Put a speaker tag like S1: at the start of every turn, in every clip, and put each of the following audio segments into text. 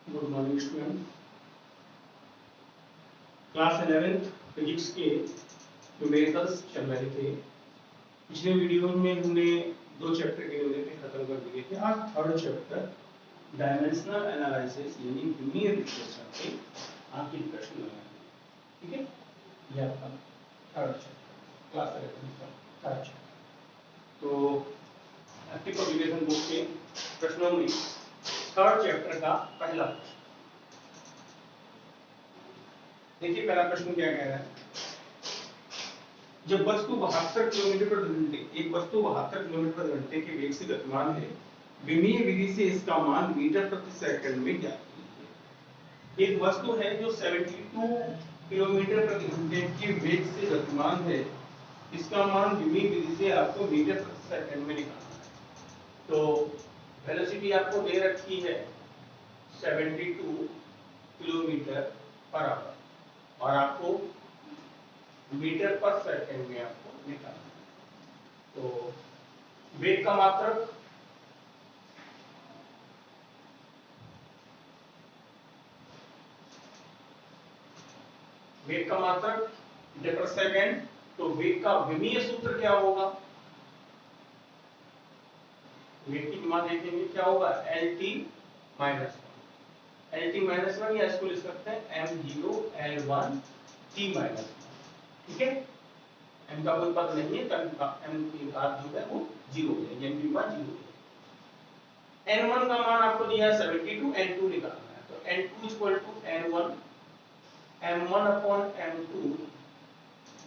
S1: Good morning student. Class 11th physics के numericals चल रहे थे। पिछले वीडियो में हमने दो चैप्टर के न्यूमेरिकल खत्म कर दिए थे। आज थर्ड चैप्टर डायमेंशनल एनालिसिस यानी विमीय विश्लेषण के आखिरी प्रश्न लगाएंगे। ठीक है, ये आपका थर्ड चैप्टर क्लास 11th का थर्ड चैप्टर। तो एक्टिव पब्लिकेशन बुक के प्रश्नों में थर्ड चैप्टर का पहला प्रश्न देखिए। पहला प्रश्न क्या कह रहा है, जब वस्तु 72 किलोमीटर प्रति घंटे एक वस्तु 72 किलोमीटर प्रति घंटे के वेग से गतिमान है, विमीय विधि से इसका मान मीटर प्रति सेकंड में ज्ञात कीजिए। एक वस्तु है जो 72 किलोमीटर प्रति घंटे के वेग से गतिमान है, इसका मान विमीय विधि से आपको मीटर प्रति सेकंड में निकालना है। तो वेलोसिटी आपको दे रखी है 72 किलोमीटर पर आवर और आपको मीटर पर सेकंड में आपको निकालना है। तो वेग का मात्रक मीटर पर सेकंड। तो वेग का विमीय सूत्र क्या होगा? वेग की मान देखेंगे क्या होगा, lt minus one. lt minus one या इसको लिख सकते हैं m0 l1 t माइनस। ठीक है, m का कोई पद नहीं है, m की घात जो है वो 0 है, m की मान 0 है। n1 का मान आपको दिया है 72, n2 निकालना है। तो n2 equal to n1 m1 upon m2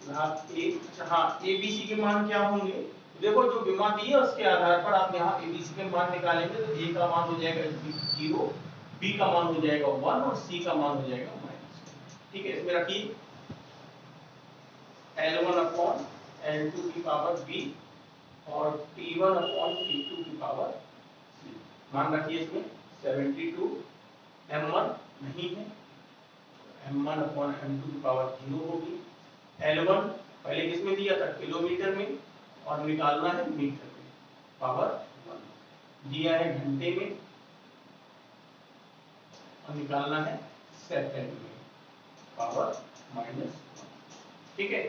S1: घात 1। अच्छा हाँ, abc के मान क्या होंगे? देखो जो विमा दी है उसके आधार पर आप यहाँ abc के मान निकालेंगे। तो a का मान हो जाएगा 0, b का मान हो जाएगा 1 और c का मान हो जाएगा -। ठीक है, इसमें रखिए L1 अपॉन L2 की पावर b और T1 अपॉन T2 की पावर c। मान रखिए इसमें 72 m1 नहीं है, m1 अपॉन m2 की पावर 0 होगी। L1 पहले किसमें दिया था, किलोमीटर में, और निकालना है मीटर में, पावर 1 दिया है घंटे में और निकालना है सेकंड में, पावर -1। ठीक है,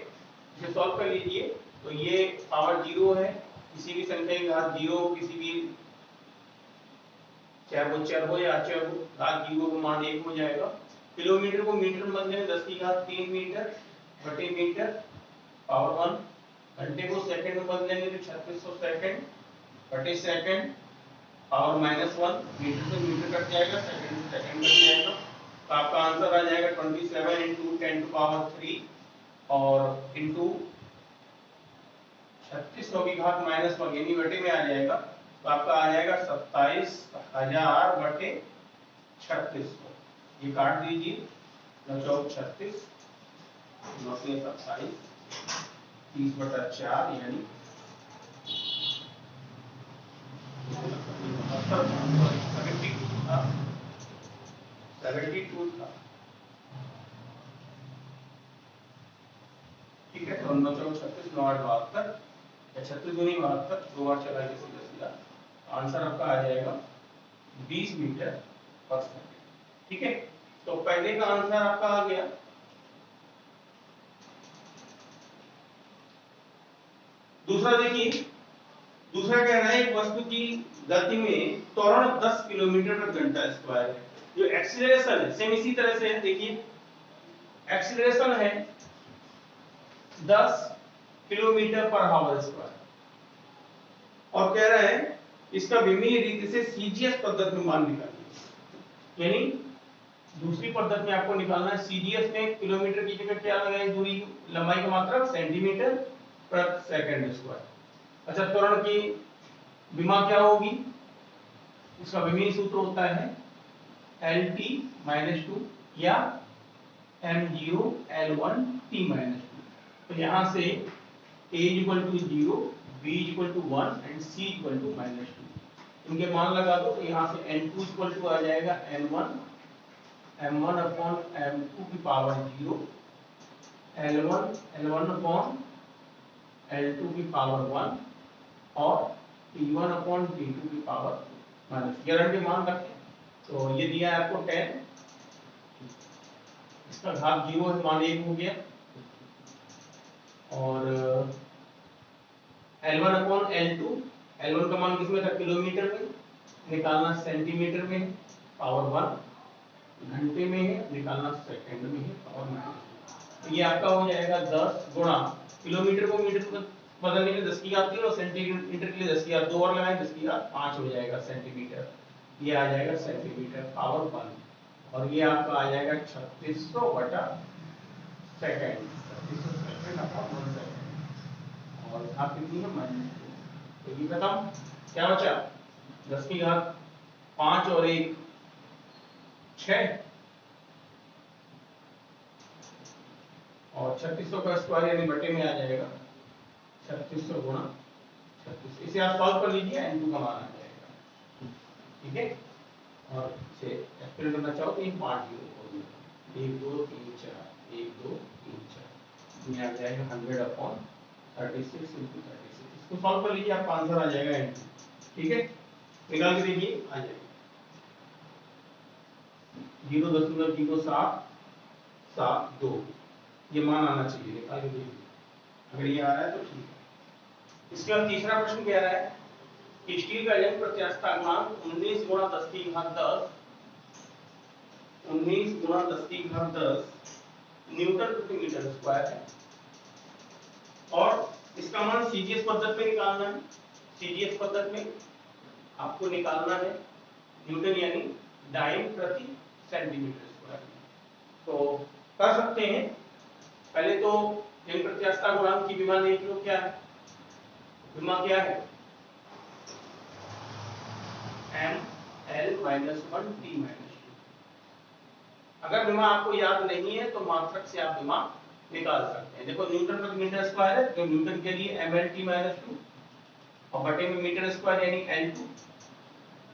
S1: इसे सॉल्व कर लीजिए। तो ये पावर 0 है, किसी भी संख्या की घात 0, किसी भी चाहे वो चर हो या अचर हो, घात 0 का मान 1 हो जाएगा। किलोमीटर को मीटर में बदले में 10 की घात 3 मीटर बटे मीटर पावर 1। घंटे को सेकंड में बदलेंगे तो 3600 सेकंड बटे सेकंड पावर -1। मीटर से मीटर कट जाएगा, सेकंड से सेकंड कट जाएगा। तो आपका आंसर आ जाएगा 27 इंटू 10 टू पावर 3 और इंटू 3600 की घात -1 यानी बटे में आ जाएगा। तो आपका आ जाएगा 27000 बटे 3600। ये काट दीजिए, 9 चौक 36, 9 से 27, 30 बटा 4 यानी 72 था। ठीक है, तो 9 चौक 36, 9 8 72 या 36 दूनी 72, 2 बार चला के सीधा सीधा आंसर आपका आ जाएगा 20 मीटर पर सेकंड। ठीक है, तो पहले का आंसर आपका आ गया। दूसरा देखिए, दूसरा कह रहा है एक वस्तु की गति में त्वरण 10 किलोमीटर प्रति घंटा स्क्वायर है। जो एक्सीलरेशन है सेम इसी तरह से है। देखिए एक्सीलरेशन है 10 किलोमीटर पर आवर स्क्वायर और कह रहा है इसका विमीय रीति से सीजीएस पद्धति में मान निकालिए। यानी दूसरी पद्धति में आपको निकालना है। सीजीएस में किलोमीटर की जगह क्या लगाए, दूरी लंबाई का मात्रक सेंटीमीटर प्रति सेकंड स्क्वायर। अच्छा, त्वरण की विमा क्या होगी, इसका विमीय सूत्र होता है LT-2 या m0 l1 t -2। तो यहां से a = 0, b = 1 एंड c = -2। इनके मान लगा दो। तो यहां से n2 = आ जाएगा m1 अपॉन m2 की पावर 0, l1 अपॉन l2 की पावर 1 और t1 अपॉन t2 की पावर -। ये के मान रखें तो ये दिया है आपको 10, इसका घात 0 है, मान 1 हो गया, और L1 अपॉन L2, L1 का मान किसमें था, किलोमीटर में, निकालना सेंटीमीटर में है, पावर 1, घंटे में है, निकालना सेकंड में है, पावर 9। तो ये आपका हो जाएगा 10 गुणा, किलोमीटर को मीटर में बदलने के लिए 10 की घात 3 और सेंटीमीटर के लिए 10 की घात 2 और लगाएं, 10 की घात 5 हो जाएगा सेंटीमीटर, ये आ जाएगा सेंटीमीटर पावर 1, और ये आपका आ जाएगा 3600 बटा सेकंड, 3600 सेकंड अपॉन 1 सेकंड, और घात कितनी है, -2। तो ये खत्म, क्या बचा, 10 की घात 5 और 1 6, और 3600 का स्क्वायर यानी बटे में आ जाएगा 3600 गुणा 36, इसे आप सॉल्व कर लीजिए, n2 का मान आ जाएगा, ठीक है। और इसे एक्सपेरिमेंट करना चाहो तो ये 5 0 हो गया, 1 2 3 4, 1 2 3 4, ये आ जाएगा 100 अपॉन 36 into 36, इसको सॉल्व कर लीजिए, आपका आंसर आ जाएगा n2, ठीक है, निकाल के देखिए, आ जाएगा 0.0772, ये मान आना चाहिए, निकाल के देखिए, अगर ये आ रहा है तो ठीक है। इसके बाद तीसरा प्रश्न कह रहा है कि स्टील का यंग प्रत्यास्थता गुणांक 19 गुणा 10 की घात 10, 19 गुणा 10 की घात 10 न्यूटन प्रति मीटर स्क्वायर है, और इसका मान सीजीएस पद्धति में निकालना है। सीजीएस पद्धति में आपको निकालना है न्यूटन यानी डाइन प्रति सेंटीमीटर स्क्वायर। तो कर सकते हैं, पहले तो यंग प्रत्यास्थता गुणांक की विमा देख लो, क्या है विमा, क्या है ml-1 t-2। अगर विमा आपको याद नहीं है तो मात्रक से आप विमा निकाल सकते हैं। देखो न्यूटन प्रति मीटर स्क्वायर है, तो न्यूटन के लिए ml-t-2 और बटे में मीटर स्क्वायर यानी L2,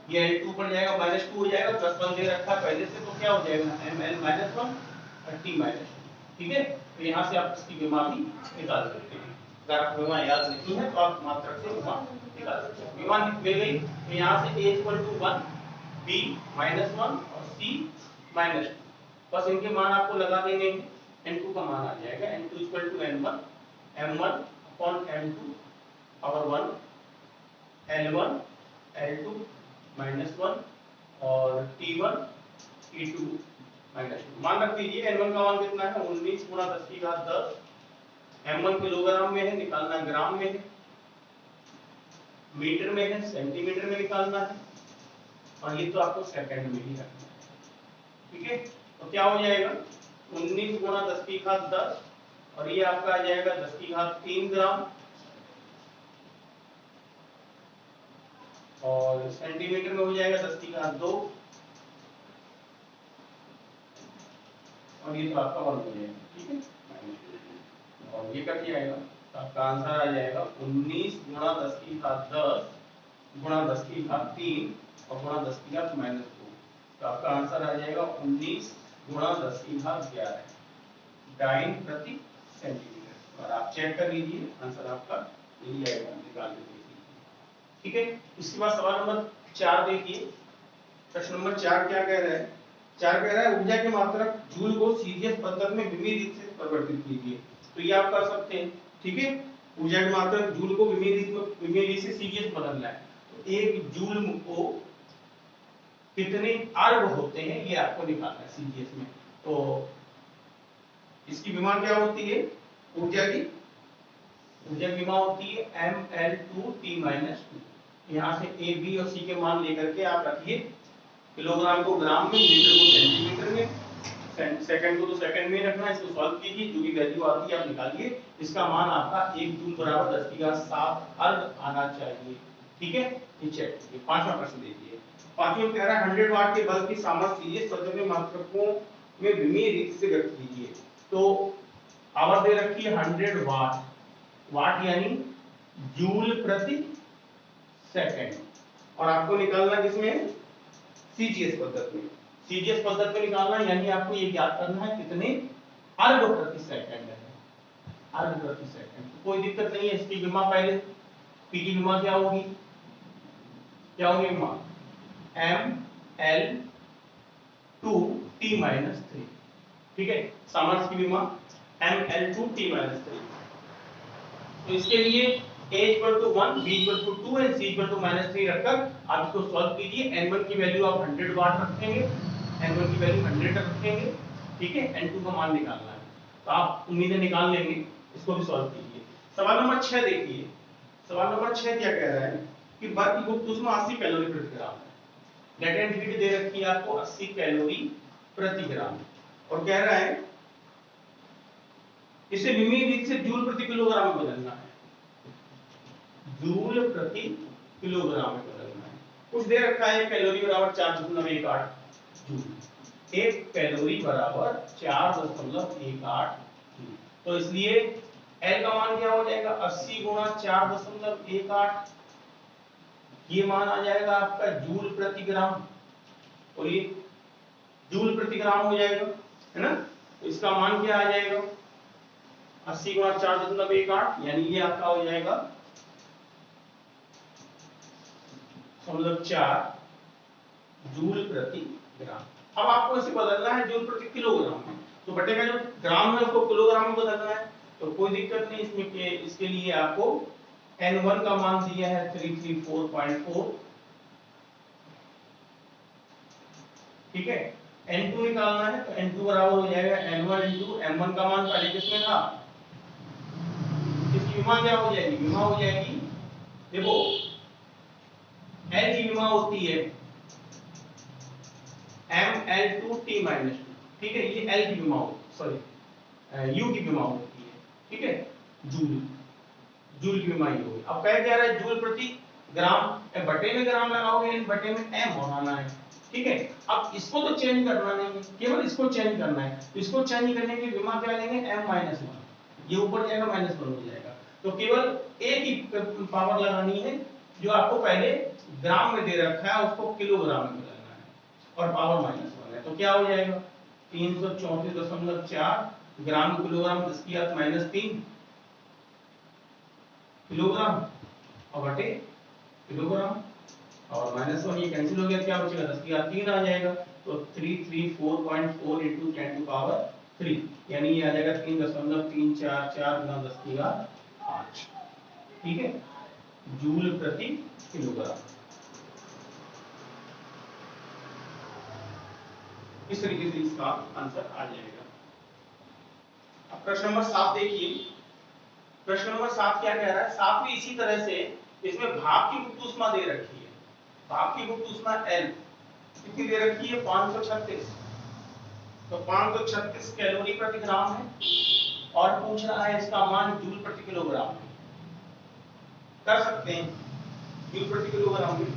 S1: ये L2 ऊपर जाएगा -2 हो जाएगा, +1 दे रखा है पहले से, तो क्या हो जाएगा ml-1 और t-2, ठीक है। तो यहाँ से आप इसकी विमा भी निकाल सकते हैं। अगर आपको विमा याद नहीं है तो आप मात्रक से विमा निकाल सकते हैं। विमा मिल गई, तो यहाँ से a = 1, b -1 और c -2, बस इनके मान आपको लगा देंगे, n2 का मान आ जाएगा, n2 = n1 m1 upon m2 power 1 L1 L2 -1 और T1 T2 -2। मान रख दीजिए n1 का मान कितना है, 19 गुणा 10 की घात 10, m1 किलोग्राम में है, निकालना ग्राम में है, मीटर में है, सेंटीमीटर में निकालना है, और ये तो आपको सेकंड में ही रखना है, ठीक है। तो क्या हो जाएगा 19 गुणा 10 की घात 10, और ये आपका आ जाएगा 10 की घात 3 ग्राम, और सेंटीमीटर में हो जाएगा 10 की घात 2, और ये तो आपका 1 हो जाएगा, ठीक है, और ये कट जाएगा, तो आपका आंसर आ जाएगा 19 गुणा 10 की घात 10 गुणा 10 की घात 3 और गुणा 10 की घात -2, तो आपका आंसर आ जाएगा 19 गुणा 10 की घात 11 डाइन प्रति सेंटीमीटर, और आप चेक कर लीजिए, आंसर आपका यही आएगा, निकाल के देखिए, ठीक है। इसके बाद सवाल नंबर 4 देखिए, प्रश्न नंबर 4 क्या कह रहा है, 4 कह रहा है ऊर्जा की मात्रा जूल को सीजीएस पद्धति में विमीय रीत से परिवर्तित कीजिए। तो ये आप कर सकते हैं, ठीक है, ऊर्जा की मात्रा जूल को विमीय रीत से सीजीएस बदलना है, तो 1 जूल को कितने अर्ग होते हैं ये आपको निकालना है सीजीएस में। तो इसकी विमा क्या होती है, ऊर्जा की विमा होती है ml2t-2। यहाँ से a b और c के मान लेकर के आप रखिए, किलोग्राम को ग्राम में, मीटर को सेंटीमीटर में, सेकंड को तो सेकंड में रखना है, इसको सॉल्व कीजिए, जो भी वैल्यू आती है आप निकालिए, इसका मान आपका 1 जूल बराबर 10 की घात 7 अर्ग आना चाहिए, ठीक है। ये चेक कीजिए। पांचवा प्रश्न देखिए, पांचवा कह रहा है 100 वाट के बल्ब की सामर्थ्य सीजीएस पद्धति में मात्रकों में विमीय रीत से व्यक्त कीजिए। तो पावर दे रखी है 100 वाट, वाट यानी जूल प्रति सेकंड, और आपको निकालना किसमें, सीजीएस पद्धति में। सीजीएस पद्धति में निकालना यानी आपको ये ज्ञात करना है कितने अर्ग प्रति सेकंड है, अर्ग प्रति सेकंड। तो कोई दिक्कत नहीं है, इसकी विमा पहले, पी की विमा क्या होगी, विमा m l 2t-3, ठीक है। सामर्थ्य की विमा mL2t-3। तो इसके लिए a equal to 1, b equal to 2 and c equal to -3 रखकर आप इसको सॉल्व कीजिए। n1 की वैल्यू आप 100 वाट रखेंगे, n1 की वैल्यू 100 रखेंगे, ठीक है। n2 का मान निकालना है, तो आप उम्मीदें निकाल लेंगे। इसको भी सॉल्व कीजिए। सवाल नंबर 6 देखिए। सवाल नंबर 6 क्या कह रहा है कि बर्फ की गुप्त ऊष्मा 80 कैलोरी प्रति ग्राम है। लेटेंट हीट दे रखी है आपको 80 कैलोरी प्रति ग्राम, और कह रहा है इसे मिमी रीत से जूल प्रति किलोग्राम में बदलना है। जूल प्रति किलोग्राम में बदलना है। कुछ दे रखा है कैलोरी बराबर 4.18 जूल। एक कैलोरी बराबर 4.18 जूल। तो इसलिए L का मान क्या हो जाएगा, 80 गुणा 4.18, ये मान आ जाएगा आपका जूल प्रति ग्राम, और ये जूल प्रति ग्राम हो जाएगा, है ना। तो इसका मान क्या आ जाएगा, 80 गुणा 4.18, यानी ये आपका हो जाएगा 4 जूल प्रति ग्राम। अब आपको इसे बदलना है जूल प्रति किलोग्राम में, तो बटे का जो ग्राम है उसको किलोग्राम में बदलना है। तो कोई दिक्कत नहीं इसमें के इसके लिए आपको n1 का मान दिया है 334.4, ठीक है। n2 निकालना है, तो n2 बराबर हो जाएगा n1 इंटू m1 का मान पहले किसमें था, इसकी विमा क्या हो जाएगी, विमा हो जाएगी, देखो L की विमा होती है mL2t-2, ठीक है। ये L की विमा होती, सॉरी U की विमा होती है, ठीक है। जूल, जूल की विमा ये होगी। अब कह क्या रहा है, जूल प्रति ग्राम, बटे में ग्राम लगाओगे, इन बटे में m बनाना है, ठीक है। अब इसको तो चेंज करना नहीं है, केवल इसको चेंज करना है। तो इसको चेंज करने के लिए विमा क्या लेंगे, m-1, ये ऊपर जाएगा -1 हो जाएगा। तो केवल a की पावर लगानी है, जो आपको पहले ग्राम में दे रखा है उसको किलोग्राम में बदलना है, और पावर -1 है। तो क्या हो जाएगा 334.4 ग्राम किलोग्राम 10⁻³ किलोग्राम, और बटे किलोग्राम, और -1 ये कैंसिल हो गया, क्या बचेगा 10⁻³ आ जाएगा। तो 334.4 इंटू 10⁻³ यानी ये आ जाएगा 3.344 गुना 10⁻⁵, ठीक है, जूल प्रति किलोग्राम। इस तरीके से इसका आंसर आ जाएगा। अब प्रश्न नंबर 7 देखिए। प्रश्न नंबर 7 क्या कह रहा है, 7 भी इसी तरह से, इसमें भाप की गुप्त ऊष्मा दे रखी है। भाप की गुप्त ऊष्मा L कितनी दे रखी है, 536। तो 536 कैलोरी प्रति ग्राम है, और पूछ रहा है इसका मान जूल प्रति किलोग्राम में। कर सकते हैं जूल प्रति किलोग्राम में,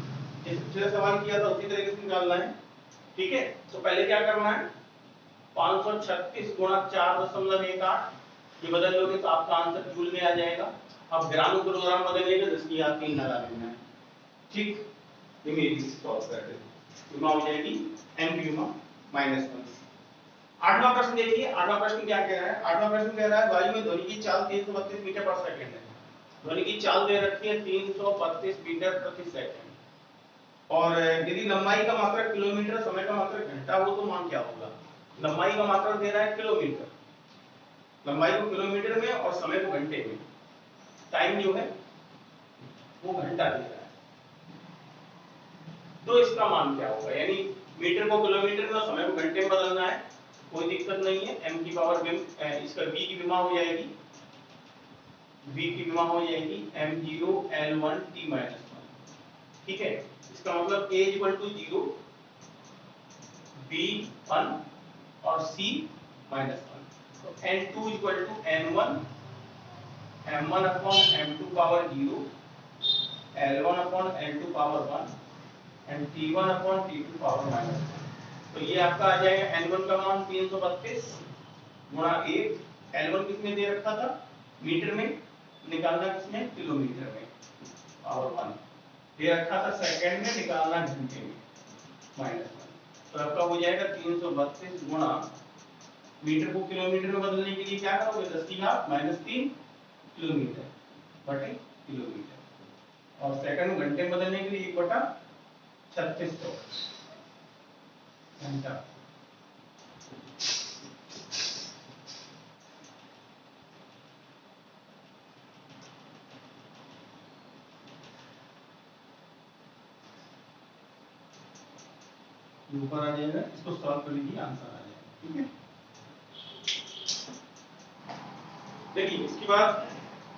S1: जैसे पिछले सवाल किया था उसी तरीके से निकालना है, ठीक है। तो पहले क्या करना है, 536 गुणा 4.18, ये बदल लोगे तो आपका आंसर जूल में आ जाएगा। अब ग्राम किलोग्राम बदलने का 10⁻³ लगा देना है, ठीक। ये मेरी सॉल्व कर दे, विमा हो जाएगी m की विमा -1। 8वां प्रश्न देखिए। 8वां प्रश्न क्या कह रहा है, 8वां प्रश्न कह रहा है वायु में ध्वनि की चाल 332 मीटर पर सेकंड है। ध्वनि की चाल दे रखी है 332 मीटर प्रति सेकंड, और यदि लंबाई का मात्रक किलोमीटर, समय का मात्रक घंटा हो, तो मान क्या होगा। लंबाई का मात्रक दे रहा है किलोमीटर, लंबाई को किलोमीटर में और समय को घंटे में, टाइम जो है वो घंटा दे रहा है। तो इसका मान क्या होगा, यानी मीटर को किलोमीटर में और समय को घंटे में बदलना है। कोई दिक्कत नहीं है, m की पावर इसका v की विमा हो जाएगी, v की विमा हो जाएगी m0 L1 t-1, ठीक है। इसका मतलब a = 0, b 1 और c -1। तो n2 = n1 m1 upon m2 power 0, L1 upon L2 power 1 and T1 upon T2 power -1। तो ये आपका आ जाएगा n1 का मान 332 गुणा 1, L1 किसमें दे रखा था, मीटर में, निकालना किसमें, किलोमीटर में, पावर 1 दे रखा था, सेकंड में, निकालना घंटे में, -1। तो आपका हो जाएगा 332 गुणा, मीटर को किलोमीटर में बदलने के लिए क्या करोगे, 10⁻³ किलोमीटर बटे किलोमीटर, और सेकंड को घंटे में बदलने के लिए 1/3600 घंटा, ऊपर आ जाएगा, इसको सॉल्व कर लीजिए, आंसर आ जाएगा। ठीक है, देखिए इसके बाद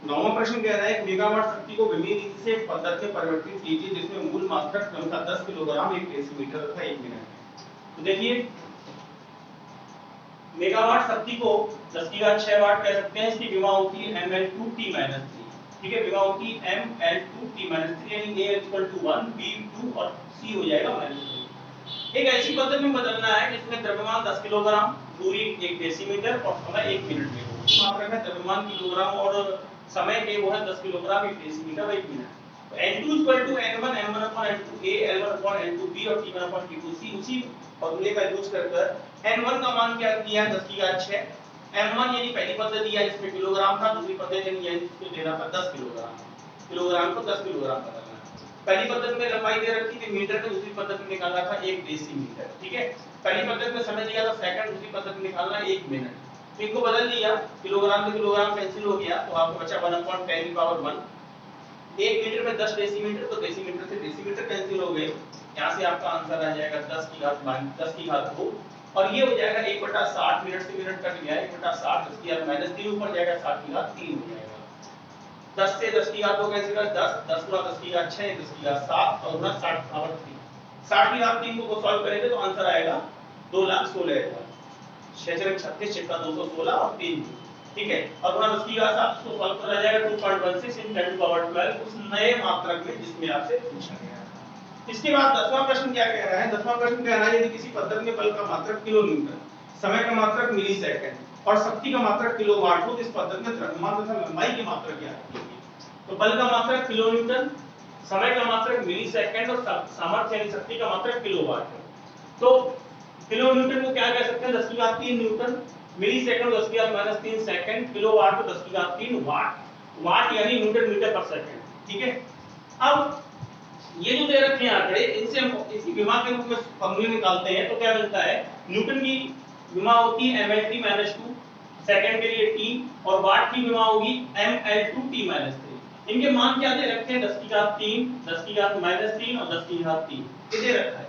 S1: 9वां प्रश्न कह रहा है मेगावाट शक्ति को विमीय रीति से पद्धति में परिवर्तित कीजिए जिसमें मूल मात्रक क्रमशः 10 किलोग्राम 1 डेसीमीटर तथा 1 मिनट है। तो देखिए मेगावाट शक्ति को 10 की घात 6 वाट कह सकते हैं, इसकी विमा होती है mL2T-3। ठीक है, विमा होती है mL2T-3 यानी A = 1, B 2 और C हो जाएगा -2। एक ऐसी पद्धति में बदलना है जिसमें द्रव्यमान 10 किलोग्राम, दूरी 1 डेसीमीटर और समय 1 मिनट में हो। मात्रक है द्रव्यमान किलोग्राम और समय के वो है 10 किलोग्राम 1 डेसीमीटर और 1 मिनट। तो N2 = N1 M1/N2A L1/N2B और T1/T2C उसी फॉर्मूले का यूज कर N1 का मान क्या दिया है 10 की घात 6, M1 यानी पहली पद्धति है इसमें किलोग्राम था, दूसरी पद्धति यानी इसको देना था 10 किलोग्राम, किलोग्राम को 10 किलोग्राम बदलना। पहली पद्धति में लंबाई दे रखी थी मीटर में, दूसरी पद्धति में निकालना था 1 डेसीमीटर। ठीक है, पहली पद्धति में समय दिया था सेकंड, दूसरी पद्धति में निकालना 1 मिनट। तो इनको बदल दिया, किलोग्राम से किलोग्राम कैंसिल हो गया तो आपको बचा 1/10⁻1। 1 मीटर में 10 डेसीमीटर, तो डेसीमीटर से डेसीमीटर कैंसिल हो गए, यहां से आपका आंसर आ जाएगा 10 की घात 2 और ये हो जाएगा 1/60। मिनट से मिनट कट गया, 1/60 10 की घात -3 ऊपर जाएगा 60 की घात 3 हो जाएगा। 10 से 10 की घात 2 कैंसिल कर 10 10 गुणा 10 की घात 6 10 की घात 7 और गुणा 60/3। 60 की घात 3 को सॉल्व करेंगे तो आंसर आएगा 2,16,000। 6 से 36 6 का 216 और 3। ठीक है, और गुणा 10 की घात 7 को सॉल्व करा जाएगा 2.16 × 10⁻12 उस नए मात्रक में जिसमें आपसे पूछा गया था। इसके बाद 10वां प्रश्न क्या कह रहा है, 10वां प्रश्न कह रहा है यदि किसी पद्धति में बल का मात्रक किलो न्यूटन, समय का मात्रक मिली सेकंड और शक्ति का मात्रक किलोवाट हो तो इस पद्धति में द्रव्यमान तथा लंबाई की मात्रक क्या है। तो बल का मात्रक किलो न्यूटन, समय का मात्रक मिली सेकंड और सामर्थ्य यानी शक्ति का मात्रक किलोवाट है। तो किलो न्यूटन को क्या कह सकते हैं 10 की घात 3 न्यूटन, मिली सेकंड 10 की घात -3 सेकंड, किलोवाट को 10 की घात 3 वाट, वाट यानी न्यूटन मीटर पर सेकंड। ठीक है, अब ये जो दे रखे हैं आंकड़े इनसे हम इसी विमा के रूप में फॉर्मूले निकालते हैं तो क्या मिलता है, न्यूटन की विमा होती है mL/t-2, सेकंड के लिए t और वाट की विमा होगी mL/t-3। इनके मान क्या दे रखे हैं 10 की घात 3, 10 की घात -3 और 10 की घात 3 ये दे रखा है।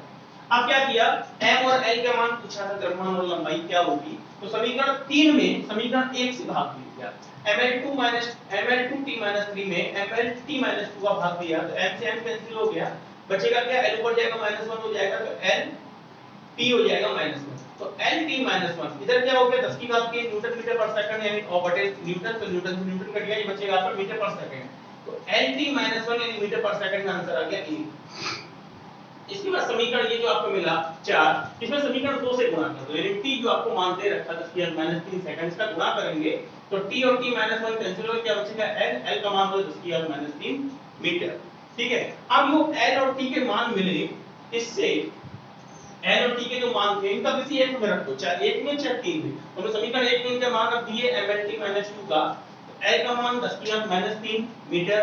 S1: अब क्या किया, m और l का मान पूछा था द्रव्यमान और लंबाई क्या होगी, तो समीकरण 3 में समीकरण 1 से भाग दिया, mL2 mL2T-3 में mL/t-2 का भाग दिया तो m से m कैंसिल हो गया, बचेगा क्या, l ऊपर जाएगा -1 हो जाएगा तो l t हो जाएगा -1, तो LT-1 इधर क्या हो गया 10 की घात 3 न्यूटन मीटर पर सेकंड यानी और बटे न्यूटन, तो न्यूटन से न्यूटन कट गया, ये बचेगा आपका मीटर पर सेकंड, तो LT-1 यानी मीटर पर सेकंड का आंसर आ गया E। इसके बाद समीकरण ये जो आपको मिला 4, इसमें समीकरण 2 से गुणा कर दो, यानी t जो आपको मान दे रखा 10 की घात -3 सेकंड का गुणा करेंगे तो t और t-1 कैंसिल हो क्या बचेगा l, l का मान हो 10 की घात -3 मीटर। ठीक है, अब यो l और t के मान मिले, इससे l और t के जो मान थे इनका किसी एक में रख दो, चाहे एक में चाहे तीन में, तो मैं समीकरण 1 में इनके मान रख दिए mL/t-2 का, तो l का मान 10 की घात -3 मीटर,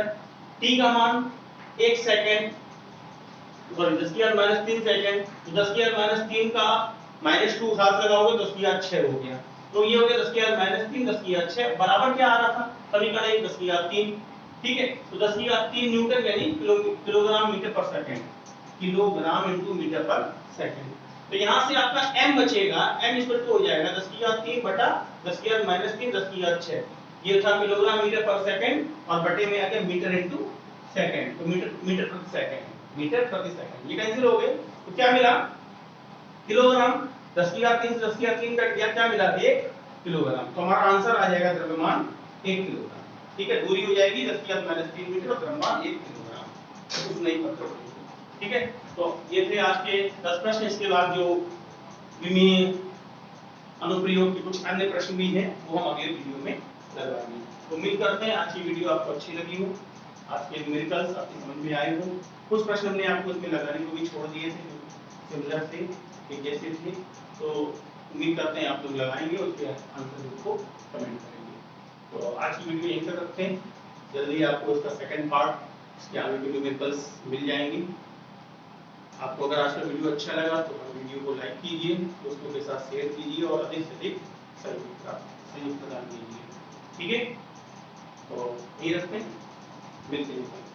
S1: t का मान 1 सेकंड सॉरी 10 की घात -3 सेकंड, तो 10 की घात -3 का -2 साथ लगाओगे तो 10 की घात 6 हो गया, तो ये हो गया 10 की घात -3 10 की घात 6 बराबर क्या आ रहा था समीकरण 1 10 की घात 3। ठीक है, तो 10 की घात 3 न्यूटन यानी किलोग्राम मीटर पर सेकंड, किलोग्राम इनटू मीटर पर सेकंड। तो यहां से आपका m बचेगा, m हो जाएगा 10 की घात 3 बटा 10 की घात -3 10 की घात 6, ये था किलोग्राम मीटर पर सेकंड और बटे में आ गया मीटर इनटू सेकंड, तो मीटर प्रति सेकंड, मीटर प्रति सेकंड, ये कैंसिल हो गए तो क्या मिला किलोग्राम, 10 की घात 3 से 10 की घात 3 कट गया, क्या मिला 1 किलोग्राम, तो हमारा आंसर आ जाएगा द्रव्यमान 1 किलोग्राम। ठीक है, दूरी हो जाएगी 10 की घात -3 मीटर और द्रव्यमान 1 किलोग्राम, कुछ नहीं पता। ठीक है, तो ये थे आज के 10 प्रश्न, इसके बाद जो विमीय अनुप्रयोग के कुछ अन्य प्रश्न भी हैं वो हम अगले वीडियो में लगाएंगे। तो उम्मीद करते हैं आज की वीडियो आपको अच्छी लगी हो, आज के न्यूमेरिकल्स आपकी समझ में आए हो, कुछ प्रश्न हमने आपको इसमें लगाने को भी छोड़ दिए थे सिमिलर थे कि जैसे थे, तो उम्मीद करते हैं आप लोग लगाएंगे उसके आंसर को कमेंट करेंगे। तो आज की वीडियो यहीं तक रखते हैं, जल्दी आपको इसका सेकंड पार्ट इसके आगे के न्यूमेरिकल्स मिल जाएंगे। आपको अगर आज का वीडियो अच्छा लगा तो वीडियो को लाइक कीजिए, दोस्तों के साथ शेयर कीजिए और अधिक से अधिक सहयोग प्रदान कीजिए। ठीक है, तो यही रखते हैं, मिलते हैं।